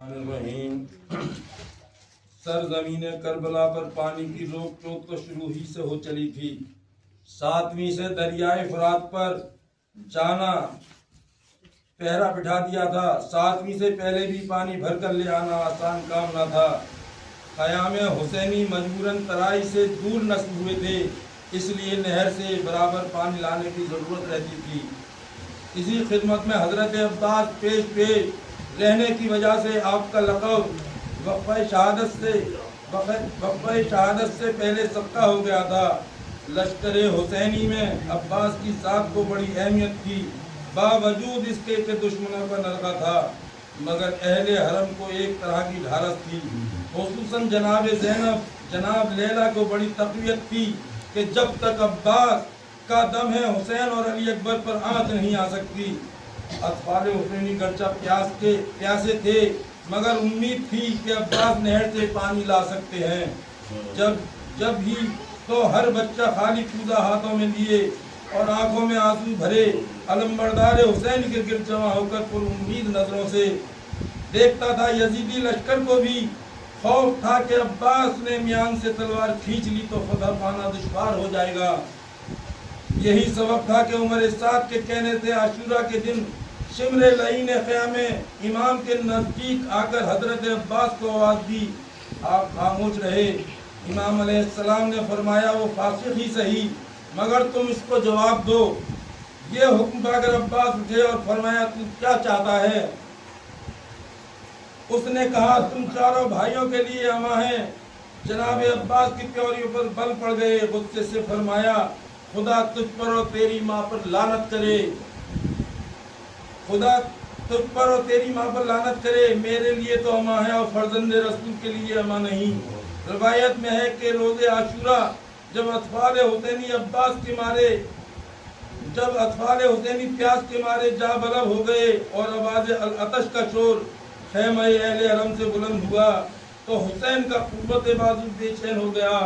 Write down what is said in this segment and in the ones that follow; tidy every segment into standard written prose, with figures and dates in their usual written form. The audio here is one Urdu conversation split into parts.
الرحیم سرزمین کربلا پر پانی کی روک ٹوک تو شروع ہی سے ہو چلی تھی۔ 7ویں سے دریائے فرات پر جانا پہرا بٹھا دیا تھا۔ 7ویں سے پہلے بھی پانی بھر کر لے آنا آسان کام نہ تھا۔ خیام حسینی مجبوراً ترائی سے دور نصب ہوئے تھے، اس لیے نہر سے برابر پانی لانے کی ضرورت رہتی تھی۔ اسی خدمت میں حضرت عباس پیش رہنے کی وجہ سے آپ کا لقب وقفہ شہادت سے پہلے سبقہ ہو گیا تھا۔ لشکر حسینی میں عباس کی ذات کو بڑی اہمیت تھی، باوجود اس کے کہ دشمنوں کا نرغہ تھا، مگر اہل حرم کو ایک طرح کی ڈھارس تھی۔ خصوصاً جناب زینب جناب لیلا کو بڑی تقویت تھی کہ جب تک عباس کا دم ہے حسین اور علی اکبر پر آنچ نہیں آ سکتی۔ اطفال حسینی گرچہ پیاسے تھے، مگر امید تھی کہ عباس نہر سے پانی لا سکتے ہیں۔ جب ہی تو ہر بچہ خالی کوزہ ہاتھوں میں لیے اور آنکھوں میں آنسو بھرے علمبردار حسین کے گرد جمع ہو کر پر امید نظروں سے دیکھتا تھا۔ یزیدی لشکر کو بھی خوف تھا کہ عباس نے میان سے تلوار کھینچ لی تو فتح پانا دشوار ہو جائے گا۔ یہی سبب تھا کہ عمر سعد کے کہنے سے عاشورہ کے دن شمر لعین خیام امام کے نزدیک آ کر حضرت عباس کو آواز دی۔ آپ خاموش رہے۔ امام علیہ السلام نے فرمایا وہ فاسق ہی صحیح، مگر تم اس کو جواب دو۔ یہ حکم پا کر عباس اٹھے اور فرمایا تو کیا چاہتا ہے؟ اس نے کہا تم چاروں بھائیوں کے لیے اماں ہیں۔ جناب عباس کی پیوریوں پر بل پڑ گئے۔ غصے سے فرمایا خدا تجھ پر اور تیری ماں پر لعنت کرے، خدا تجھ پر اور تیری ماں پر لعنت کرے، میرے لیے تو اماں ہے اور فرزند رسول کے لیے اماں نہیں۔ روایت میں ہے کہ روز عاشورہ جب اطفال حسینی پیاس کے مارے جا بلب ہو گئے اور آواز العطش کا شور خیمہ اہل حرم سے بلند ہوا تو حسین کا قوت بازو بے چین ہو گیا۔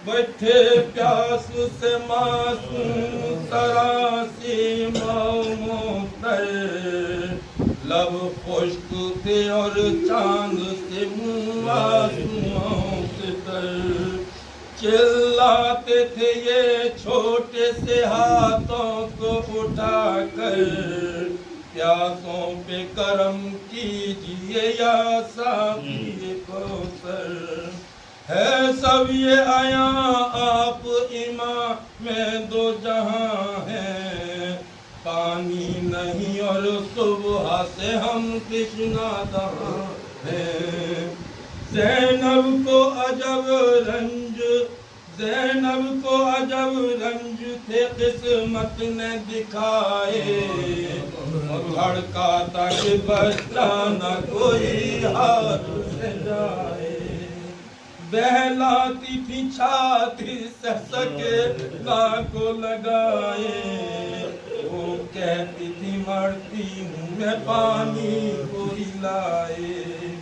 بیٹھے پیاس سے معصوم تراسی مومتر، لب خشک تھے اور چاند سے منہ آنسوؤں سے تر، چلاتے تھے یہ چھوٹے سے ہاتھوں کو اٹھا کر، پیاسوں پہ کرم کیجئے یا ساقی کوثر، ہے سب یہ آیاں آپ امام دو جہاں ہیں، پانی نہیں اور صبح سے ہم تشنا دہاں ہیں۔ زینب کو عجب رنج تھے قسمت نے دکھائے، دھڑکا تھا کہ بچہ نہ کوئی ہاتھ سے جائے، بہلاتی تھی چھاتی سے سکے کو لگائے، وہ کہتی تھی مرتی ہوں میں پانی کوئی لائے،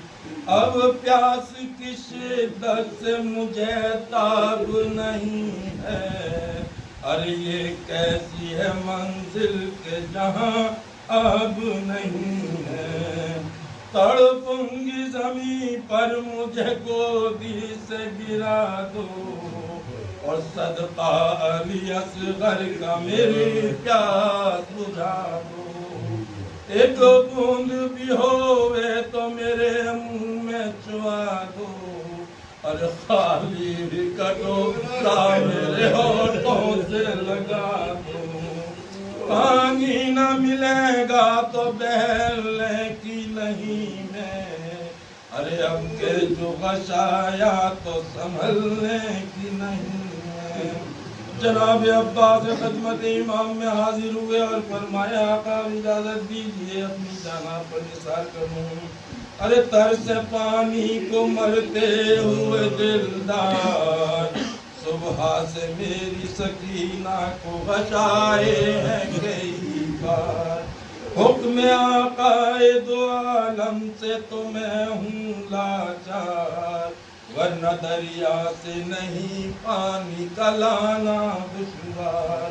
اب پیاس کی شدت سے مجھے تاب نہیں ہے، ارے یہ کیسی ہے منزل کہ جہاں اب نہیں ہے، تڑپوں گی زمین پر مجھے گودی سے گرا دو، اور صدقہ علی اصغر کا میری پیاس بجھا دو، ایک بوند بھی ہوئے تو میرے منہ میں چوا دو، اور خالی بھی کٹورا میرے ہونٹوں سے لگا دو، پانی نہ ملے گا تو بہلنے کی نہیں میں، ارے اب کے جو غشایا تو سنبھلنے کی نہیں ہے۔ جناب عباس خدمت امام میں حاضر ہوئے اور فرمایا آقا اجازت دیجئے اپنی جانب پر نثار کروں، ارے ترس پانی کو مرتے ہوئے دلدار، صبح سے میری سکینہ کو غشائے ہیں کئی بار، حکم آقا دو عالم سے تو میں ہوں لاچار، ورنہ دریا سے نہیں پانی کا لانا دشوار،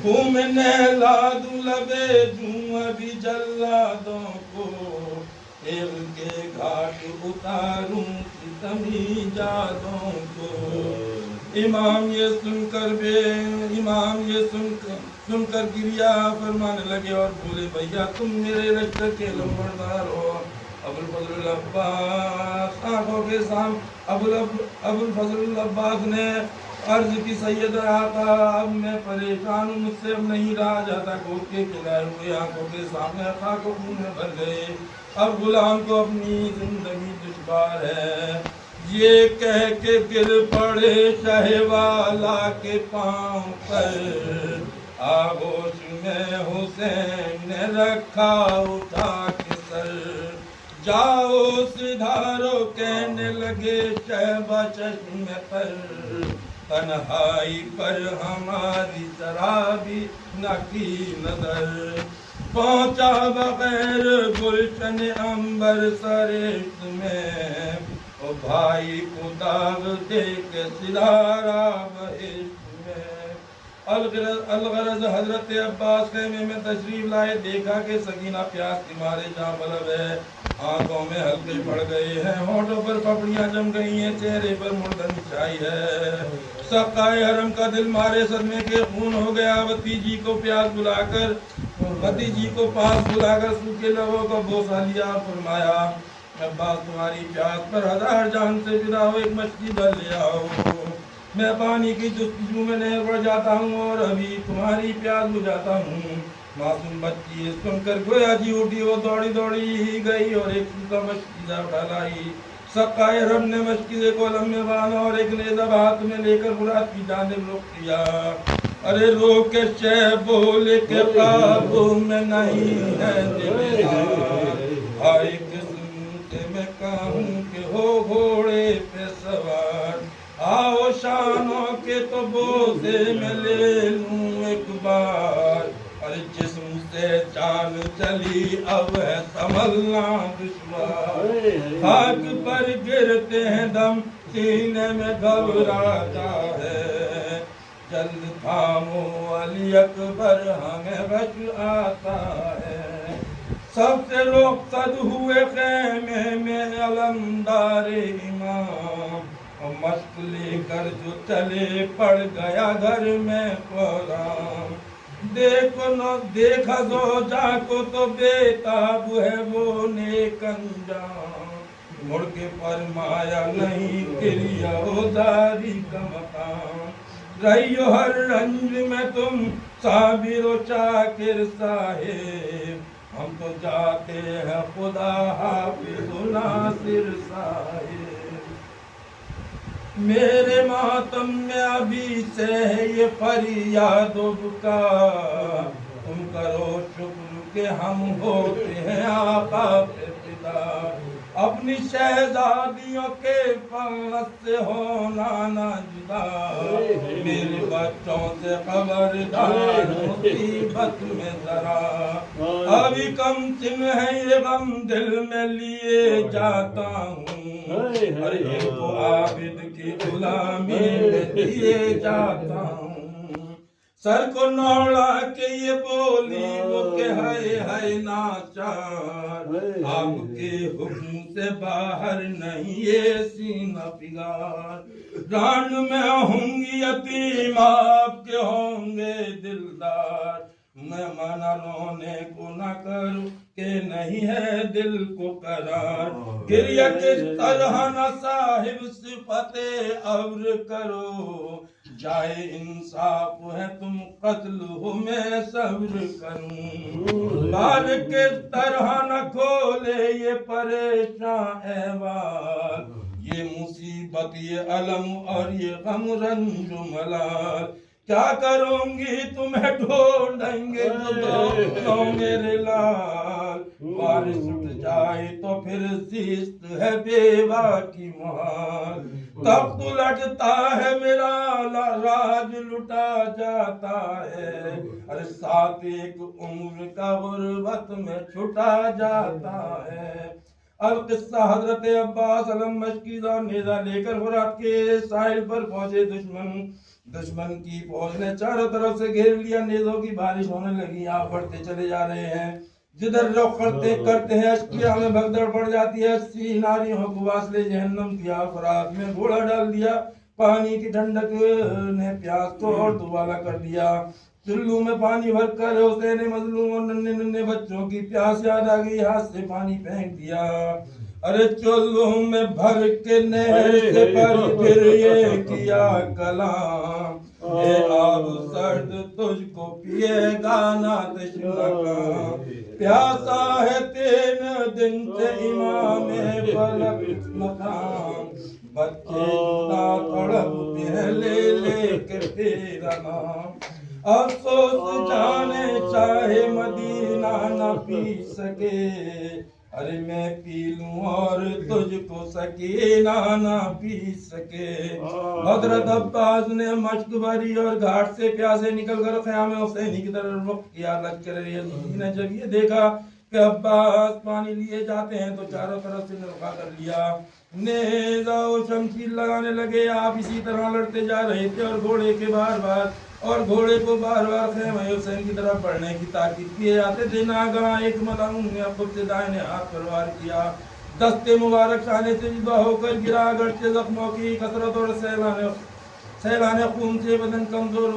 ہوں میں نہلا دوں لبے جوں ابھی جلادوں کو، ایل کے گھاٹ اتاروں ستمی جادوں کو۔ امام یہ سن کر گریا فرمانے لگے اور بولے بھیا تم میرے لشکر کے لمبردار ہو۔ ابوالفضل العباس آنکھوں کے سامنے ابوالفضل العباس نے عرض کی سید آقا اب میں پریشان ہوں، مجھ سے اب نہیں رہا جاتا، گھوٹ کے کھلائے ہوئے آنکھوں کے سامنے خاک و خون میں بھر گئے، اب غلام کو اپنی زندگی دشوار ہے۔ یہ کہہ کے گر پڑے شاہ والا کے پاؤں پر، آغوش میں حسین نے رکھا اٹھا کے سر، جاؤ سدھارو کہنے لگے شہبہ چشم پر، تنہائی پر ہماری ذرا بھی نہ کی نظر، پہنچا بغیر گلشن عنبر سرشت میں، او بھائی کو داغ دے کے سدھارا بہشت میں۔ الغرض حضرت عباس خیمے میں تشریف لائے، دیکھا کہ سکینہ پیاس کے مارے جاں بلب ہے، آنکھوں میں حلقے پڑ گئے ہیں، ہونٹوں پر پپڑیاں جم گئی ہیں، چہرے پر مردن چھائی ہے، سقائے حرم کا دل مارے صدمے کے خون ہو گیا۔ بھتیجی کو پاس بلا کر سوکھے لبوں کو بوسہ لیا، فرمایا عباس تمہاری پیاس پر ہزار جان سے فدا ہو، ایک مچھلی بھر لے آؤ، میں پانی کی جستجو میں نہر پڑ جاتا ہوں اور ابھی تمہاری پیاس بجھاتا ہوں۔ معصوم بچی سن کر گویا جی اٹھی، وہ دوڑی دوڑی گئی اور ایک سوکھا مشکیزہ اٹھا لائی، سقائے رب نے مشکیزے کو لم میں باندھا اور ایک نیزہ ہاتھ میں لے کر مراد کی جانب رخ کیا۔ ارے رو کے شہ بولے کہ قابو میں نہیں ہے دل، ہائے قسم سے میں کہوں کہ ہو گھوڑے پہ سوار، آؤ شانوں کے تو بوسے میں لے لوں ایک بار، ارے جسم سے جان چلی اب ہے سنبھلنا دشوار، خاک پر گرتے ہیں دم سینے میں گھبراتا ہے، جلد تھامو علی اکبر ہمیں غش آتا ہے، سب سے رخصت ہوئے خیمے میں علمدار امام، مشق لے کر جو چلے پڑ گیا گھر میں قرآن، دیکھا زوجہ کو تو بےتاب ہے وہ نیک انجام، مڑ کے فرمایا نہیں گریہ ازاری کا مقام، رہیو ہر رنج میں تم صابر و شاکر صاحب، ہم تو جاتے ہیں خدا حافظ و ناصر صاحب، میرے ماتم میں ابھی سے ہے یہ فریاد و بکا، تم کرو شکر کہ ہم ہوتے ہیں آقا پہ فدا، اپنی شہزادیوں کے پاس سے ہونا نہ جدا، میرے بچوں سے خبردار مصیبت میں ذرا، ابھی کم سن ہے یہ غم دل میں لیے جاتا ہوں، ہر ایک کو عابد کی غلامی میں دیے جاتا ہوں، سر کو نوڑا کے یہ بولی وہ کہ ہائے ہائے ناچار، آپ کے حکم سے باہر نہیں یہ سینہ فگار، ران میں ہوں گی یتیم آپ کے ہوں گے دلدار، میں منع رونے کو نہ کروں کہ نہیں ہے دل کو قرار، گریہ کس طرح نہ صاحب صفت ابر کرو، جائے انصاف ہے تم قتل ہو میں صبر کروں، بال کس طرح نہ کھولے یہ پریشان احوال، یہ مصیبت یہ علم اور یہ غم رنج و ملال، کیا کروں گی تمہیں ڈھونڈیں گے جو میرے لال، بارش اٹھ جائے تو پھر زیست ہے بیوہ کی محال، تخت لٹتا ہے میرا راج لٹا جاتا ہے، ارے ساتھ ایک عمر کا غربت میں چھٹا جاتا ہے، القصہ حضرت عباس علم مشکیزہ نیزہ لے کر فرات کے ساحل پر پہنچے، دشمن کی فوج نے چاروں طرف سے گھیر لیا، نیزوں کی بارش ہونے لگی، آپ بڑھتے چلے جا رہے ہیں، جدھر رخ کرتے ہیں اشکیا میں بھگدڑ پڑ جاتی ہے. 80 ناریوں کو واسلے جہنم کیا. فراق میں گھوڑا ڈال دیا. پانی کی ٹھنڈک نے پیاس کو اور دوبالا کر دیا. چلو میں پانی بھر کر حسین مظلوم اور ننھے ننھے بچوں کی پیاس یاد آ گئی. ہاتھ سے پانی پھینک دیا. ارے چلو میں بھر کے نہر سے پر پھر یہ کیا کلام. اے آب سرد تجھ کو پیے گا نہ تشنہ کا. پیاسا ہے 3 دن سے امام فلک مقام. بچے اتنا تڑپتے ہیں لے لے کے تیرا نام. افسوس جانے چاہے مدینہ نہ پی سکے. ارے میں پی لوں اور تجھ کو سکینہ نہ پی سکے. حضرت عباس نے مشک بھری اور گھاٹ سے پیاسے نکل کر خیام حسینی کی طرف رخ کیا. لشکر یزید نے جب یہ دیکھا کہ عباس پانی لیے جاتے ہیں تو چاروں طرف سے رکھا کر لیا. نیزہ و شمشیر لگانے لگے. آپ اسی طرح لڑتے جا رہے تھے اور گھوڑے کو بار بار خیمہ حسین کی طرف بڑھنے کی تاکید کیے جاتے تھے. ناگہاں ایک ملعون نے خود سے دائیں ہاتھ پر وار کیا. دستے مبارک شانے سے جدا ہو کر گرا. اگرچہ زخموں کی کثرت اور سیلان خون سے بدن کمزور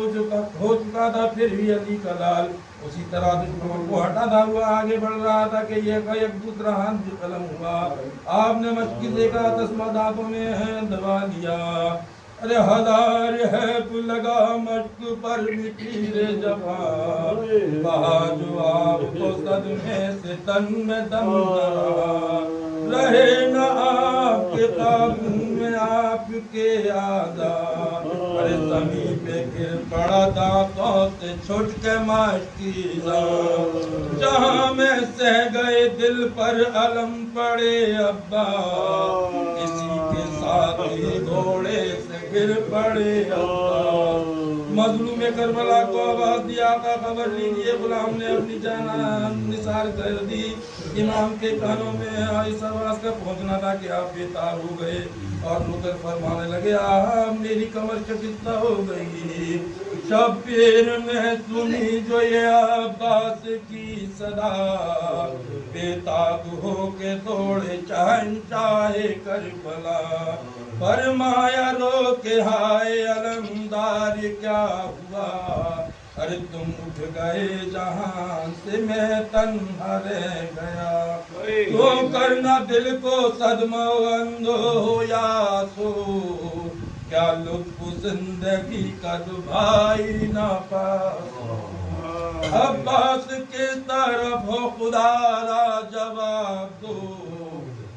ہو چکا تھا پھر بھی علی کا لال اسی طرح دشمنوں کو ہٹاتا ہوا آگے بڑھ رہا تھا کہ ایک دوسرا ہاتھ قلم ہوا. آپ نے مشکی سے کا تسمہ دانتوں میں دبا لیا. ارے ہزار ہے تو لگا مشک پر مٹی جفا. بہا جو آپ کو صدمے سے تن میں دم رہے نہ آپ کے قابو میں آپ کے آزاد. ارے زمین پہ گر پڑا دانتوں سے چھٹ کے مشکی زان. جہاں میں سہ گئے دل پر علم پڑے ابا. اسی کے ساتھ ہی گھوڑے سے گر پڑے ابا. مظلوم کربلا کو آواز دیا کا خبر لیجیے. غلام نے اپنی جان نثار کر دی. امام کے کانوں میں اس آواز کا پہنچنا تھا کہ آپ بیتاب ہو گئے اور رکر فرمانے لگے میری کمر شکستہ ہو گئی. شبیر نے سنی جو یہ عباس کی صدا. بیتاب ہو کے دوڑے شہنشاہ کربلا. فرمایا رو کے ہائے علمدار کیا ہوا. ارے تم اٹھ گئے جہاں سے میں تنہا رہ گیا. تو کرنا دل کو صدمہ اندو یا سو. کیا لطف زندگی کا دبائی نہ پا. عباس کس طرف ہو خدا را جواب دو.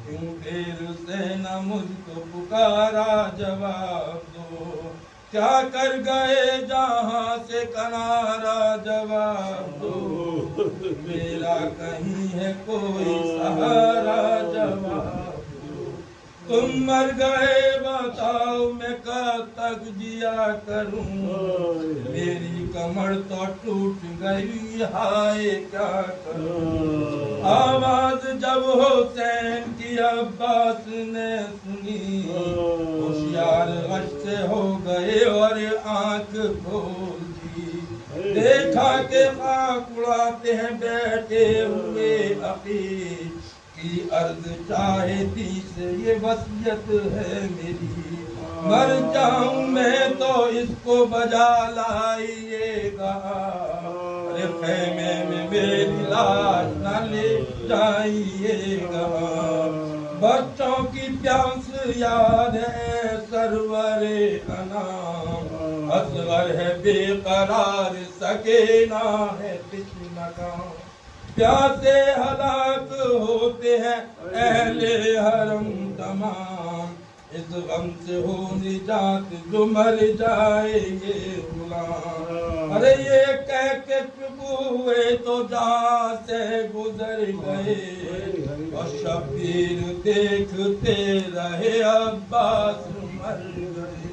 کیوں دیر سے نہ مجھ کو پکارا جواب دو. کیا کر گئے جہاں سے کنارا جواب دو. میرا کہیں ہے کوئی سہارا جواب دو. تم مر گئے بتاؤ میں کب تک جیا کروں. میری کمر تو ٹوٹ گئی ہائے کیا کروں. آواز جب حسین کی عباس نے سنی. ہوشیار غش سے ہو گئے اور آنکھ کھول دی. دیکھا کہ خاک اڑاتے ہیں بیٹھے ہوئے عقیل کی عرض. چاہتی سے یہ وصیت ہے میری. مر جاؤں میں تو اس کو بجا لائیے گا. ارے خیمے میں میری لاش نہ لے جائیے گا. بچوں کی پیاس یاد ہے سرور انام. اصغر ہے بے قرار سکینہ ہے تشنہ کا. پیاسے ہلاک ہوتے ہیں اہل حرم تمام. اس غم سے ہو نجات جو مر جائے یہ غلام. ارے یہ کہہ کے چپ ہوئے تو جہاں سے گزر گئے. اور شبیر دیکھتے رہے عباس مر گئے.